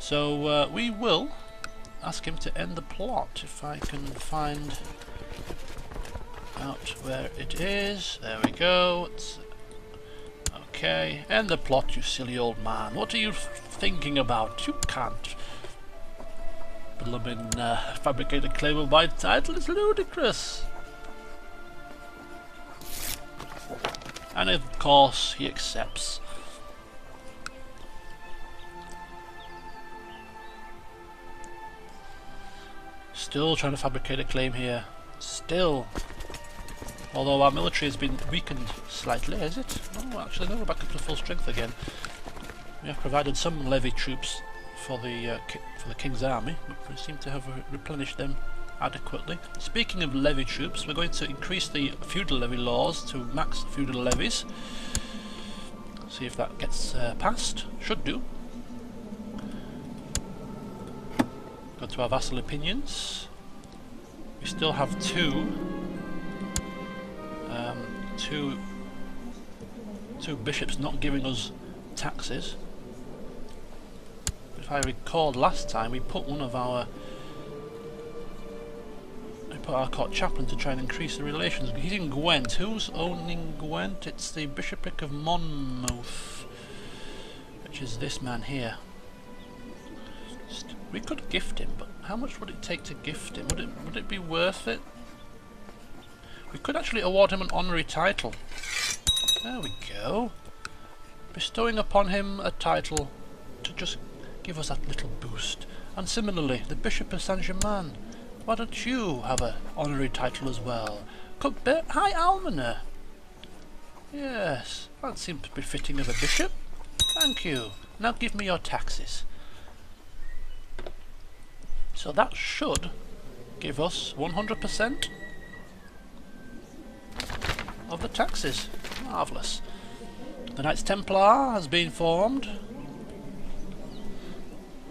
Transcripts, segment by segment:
So we will ask him to end the plot if I can find out where it is. There we go. Okay, end the plot, you silly old man. What are you thinking about? You can't blooming fabricate a claim of my title. It's ludicrous. And of course he accepts. Still trying to fabricate a claim here. Still. Although our military has been weakened slightly, is it? No, actually no, we're back up to full strength again. We have provided some levy troops for the King's army, but we seem to have replenished them adequately. Speaking of levy troops, we're going to increase the feudal levy laws to max feudal levies. See if that gets passed. Should do. Go to our vassal opinions. We still have two bishops not giving us taxes. If I recall, last time we put our court chaplain to try and increase the relations. He's in Gwent. Who's owning Gwent? It's the bishopric of Monmouth, which is this man here. We could gift him, but how much would it take to gift him? Would it be worth it? We could actually award him an honorary title. There we go. Bestowing upon him a title to just give us that little boost. And similarly, the Bishop of Saint-Germain. Why don't you have an honorary title as well? Hi, Almoner. Yes, that seems to be fitting of a bishop. Thank you. Now give me your taxes. So that should give us 100% of the taxes. Marvellous. The Knights Templar has been formed.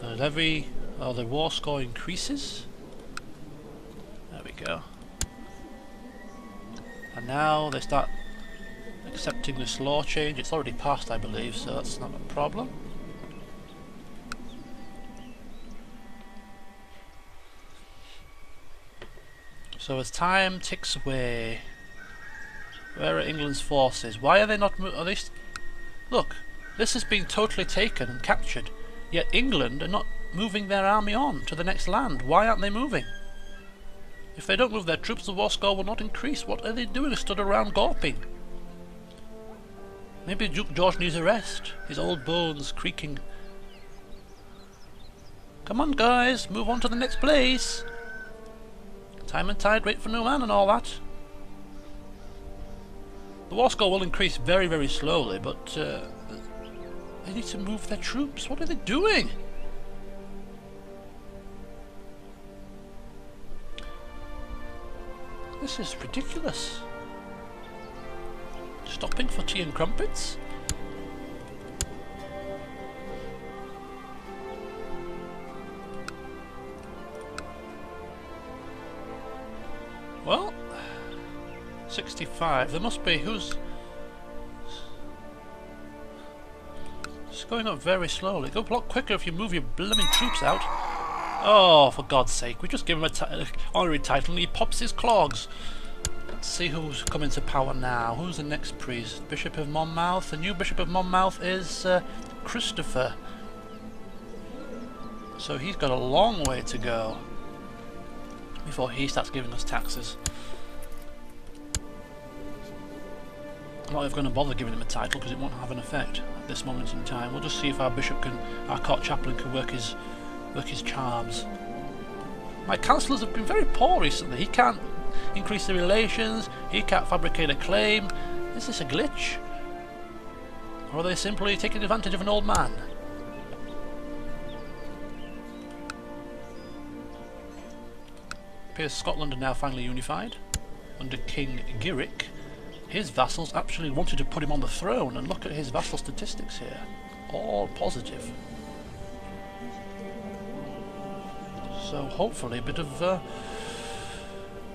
The levy, or the war score increases. There we go. And now they start accepting this law change. It's already passed, I believe, so that's not a problem. So as time ticks away, where are England's forces? Why are they not look, this has been totally taken and captured, yet England are not moving their army on to the next land. Why aren't they moving? If they don't move their troops, the war score will not increase. What are they doing? Stood around gawping. Maybe Duke George needs a rest. His old bones creaking. Come on, guys, move on to the next place. Time and tide, wait for no man and all that. The war score will increase very, very slowly, but they need to move their troops. What are they doing? This is ridiculous. Stopping for tea and crumpets? Well, 65. There must be. Who's... It's going up very slowly. Go a lot quicker if you move your blooming troops out. Oh, for God's sake. We just give him an honorary title and he pops his clogs. Let's see who's coming to power now. Who's the next priest? Bishop of Monmouth. The new Bishop of Monmouth is Christopher. So he's got a long way to go before he starts giving us taxes. I'm not even going to bother giving him a title because it won't have an effect at this moment in time. We'll just see if our bishop can, our court chaplain can work his charms. My councillors have been very poor recently. He can't increase the relations, he can't fabricate a claim. Is this a glitch? Or are they simply taking advantage of an old man? Appears Scotland are now finally unified under King Giric. His vassals actually wanted to put him on the throne, and look at his vassal statistics here. All positive. So hopefully a bit of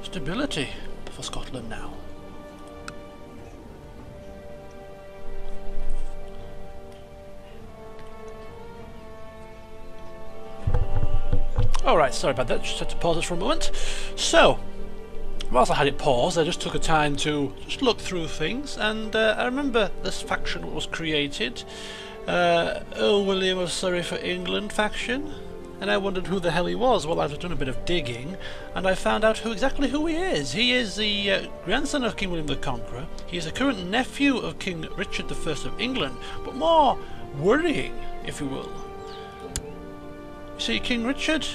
stability for Scotland now. Alright, sorry about that, just had to pause it for a moment. So, whilst I had it paused, I just took a time to just look through things, and I remember this faction was created, Earl William of Surrey for England faction, and I wondered who the hell he was. Well, I've done a bit of digging, and I found out exactly who he is. He is the grandson of King William the Conqueror. He is a current nephew of King Richard I of England, but more worrying, if you will. You see, King Richard,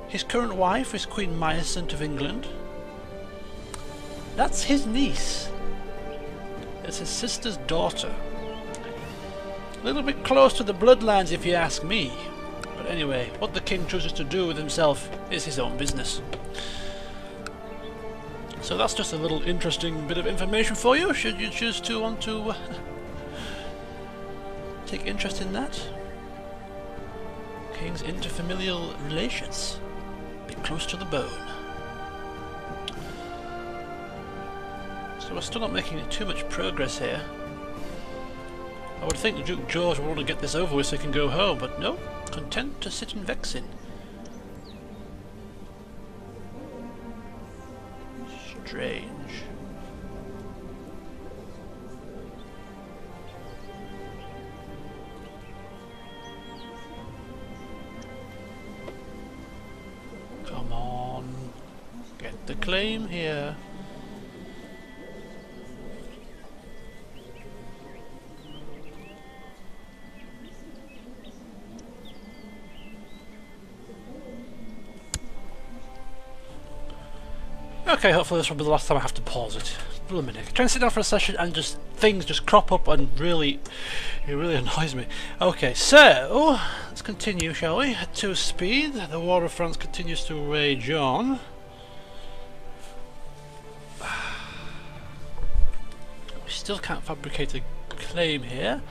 his current wife is Queen Hyacinth of England. That's his niece. It's his sister's daughter. A little bit close to the bloodlines, if you ask me. But anyway, what the king chooses to do with himself is his own business. So that's just a little interesting bit of information for you, should you choose to want to take interest in that. King's interfamilial relations. A bit close to the bone. So we're still not making too much progress here. I would think Duke George would want to get this over with so he can go home, but no, content to sit in vexing. Strange. Come on, get the claim here. Okay, hopefully this will be the last time I have to pause it. Blimey, try and sit down for a session and just things just crop up and it really annoys me. Okay, so let's continue, shall we? At 2 speed, the War of France continues to rage on. We still can't fabricate a claim here.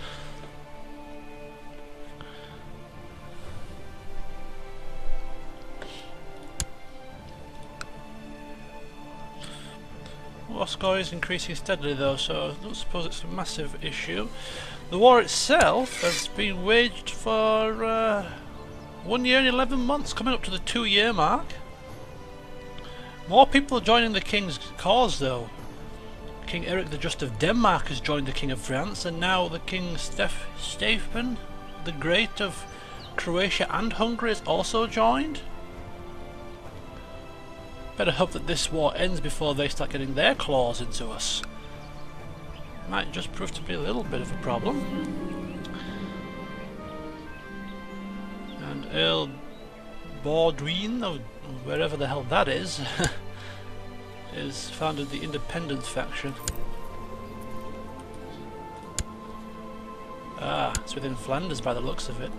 War score is increasing steadily though, so I don't suppose it's a massive issue. The war itself has been waged for 1 year and 11 months, coming up to the 2-year mark. More people are joining the king's cause though. King Eric the Just of Denmark has joined the King of France, and now the King Stephen the Great of Croatia and Hungary has also joined. Better hope that this war ends before they start getting their claws into us. Might just prove to be a little bit of a problem. And Earl Baudouin, or wherever the hell that is founded the Independence faction. Ah, it's within Flanders by the looks of it.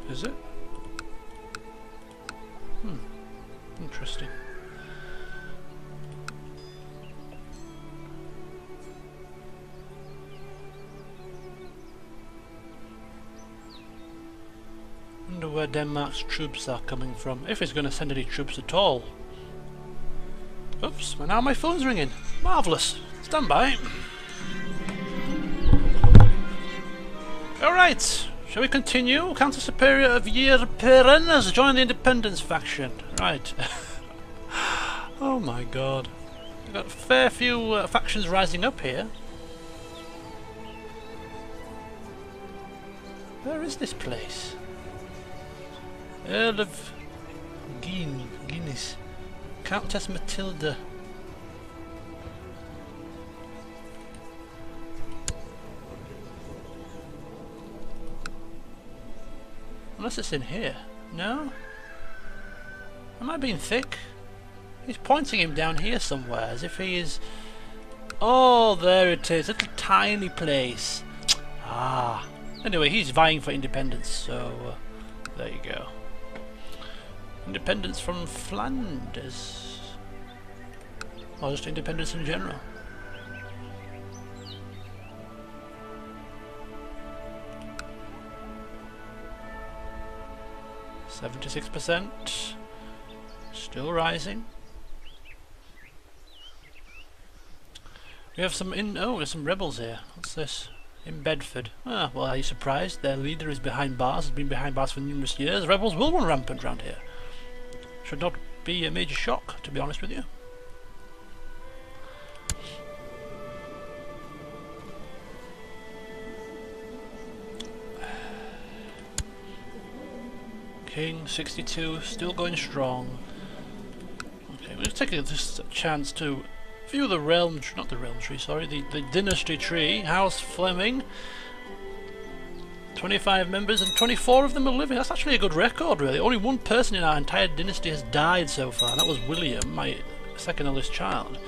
Is it? Interesting. Wonder where Denmark's troops are coming from, if it's going to send any troops at all. Oops, now my phone's ringing. Marvellous. Stand by. Alright, shall we continue? Counter Superior of Year-Peren has joined the Independence faction. Right. Oh my god. We've got a fair few factions rising up here. Where is this place? Earl of Guinness. Countess Matilda. Unless it's in here. No? Am I being thick? He's pointing him down here somewhere as if he is... Oh, there it is. Little tiny place. Ah. Anyway, he's vying for independence, so there you go. Independence from Flanders. Or just independence in general. %, still rising. We have some there's some rebels here. What's this? in Bedford. Ah, well, are you surprised? Their leader is behind bars, has been behind bars for numerous years. Rebels will run rampant round here. Should not be a major shock, to be honest with you. King 62, still going strong. Okay, we're taking this chance to view the realm, not the realm tree, sorry, the dynasty tree. House Fleming. 25 members and 24 of them are living. That's actually a good record, really. Only one person in our entire dynasty has died so far, and that was William, my second eldest child.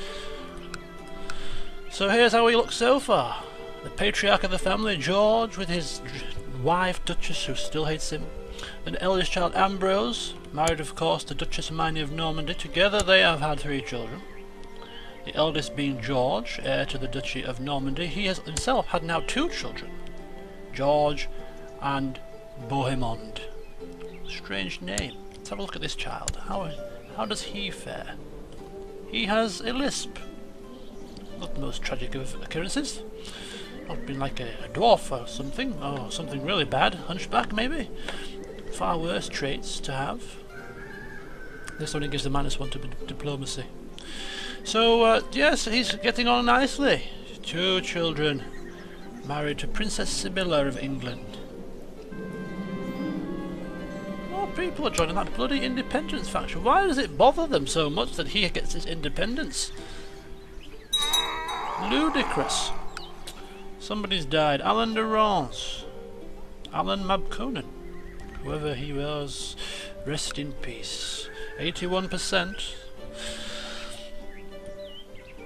So here's how he looks so far. The patriarch of the family, George, with his wife, Duchess, who still hates him. An eldest child, Ambrose, married of course to Duchess Hermione of Normandy. Together they have had 3 children. The eldest being George, heir to the Duchy of Normandy. He has himself had now 2 children, George and Bohemond. Strange name. Let's have a look at this child. How does he fare? He has a lisp. Not the most tragic of occurrences. Not been like a dwarf or something really bad. Hunchback maybe. Far worse traits to have. This only gives the -1 to diplomacy. So yes, he's getting on nicely. 2 children, married to Princess Sibylla of England. More people are joining that bloody independence faction. Why does it bother them so much that he gets his independence? Ludicrous. Somebody's died. Alan de Rance. Alan Mabconan. Whoever he was, rest in peace. 81%.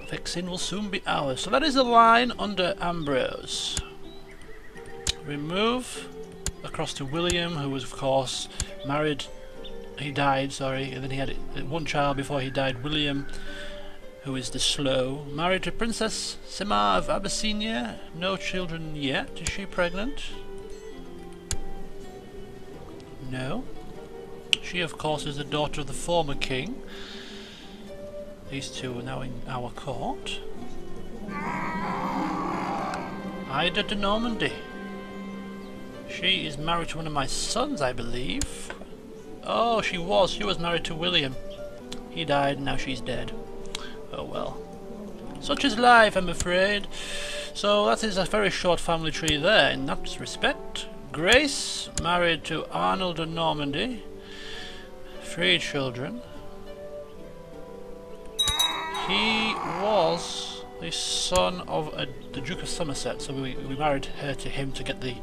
Vexin will soon be ours. So that is the line under Ambrose. We move across to William, who was of course married. He died, sorry, and then he had 1 child before he died. William, who is the slow, married to Princess Sima of Abyssinia. No children yet. Is she pregnant? No. She of course is the daughter of the former king. These 2 are now in our court. Ida de Normandy. She is married to one of my sons, I believe. Oh, she was married to William. He died and now she's dead. Oh well. Such is life, I'm afraid. So that is a very short family tree there in that respect. Grace, married to Arnold de Normandy. 3 children. He was the son of the Duke of Somerset, so we married her to him to get the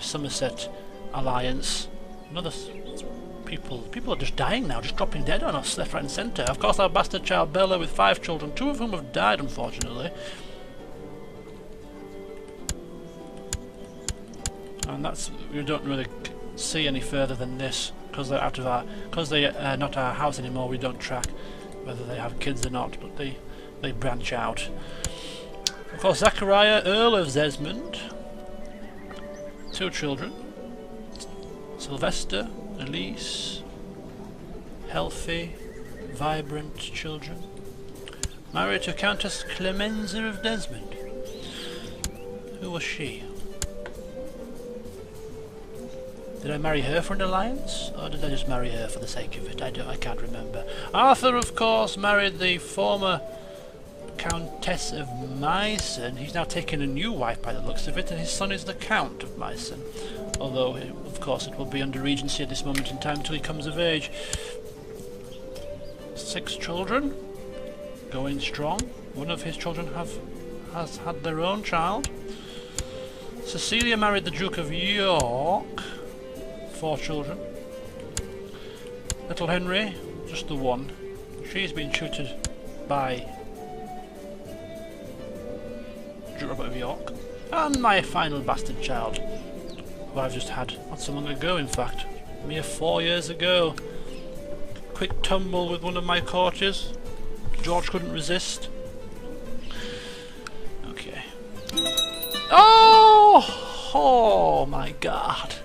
Somerset alliance. People are just dying now, just dropping dead on us left, right and centre. Of course our bastard child Bella with 5 children, 2 of whom have died unfortunately. And that's, we don't really see any further than this because they're out of our, because they are not our house anymore. We don't track whether they have kids or not, but they branch out. Of course, Zachariah, Earl of Desmond, 2 children, Sylvester, Elise, healthy, vibrant children, married to Countess Clemenza of Desmond. Who was she? Did I marry her for an alliance, or did I just marry her for the sake of it? I can't remember. Arthur, of course, married the former Countess of Meissen. He's now taken a new wife by the looks of it, and his son is the Count of Meissen. Although, of course, it will be under regency at this moment in time until he comes of age. 6 children, going strong. One of his children has had their own child. Cecilia married the Duke of York. 4 children. Little Henry, just the 1. She's been tutored by Duke Robert of York. And my final bastard child, who I've just had not so long ago, in fact, mere 4 years ago. Quick tumble with one of my courtiers. George couldn't resist. Okay. Oh! Oh my god.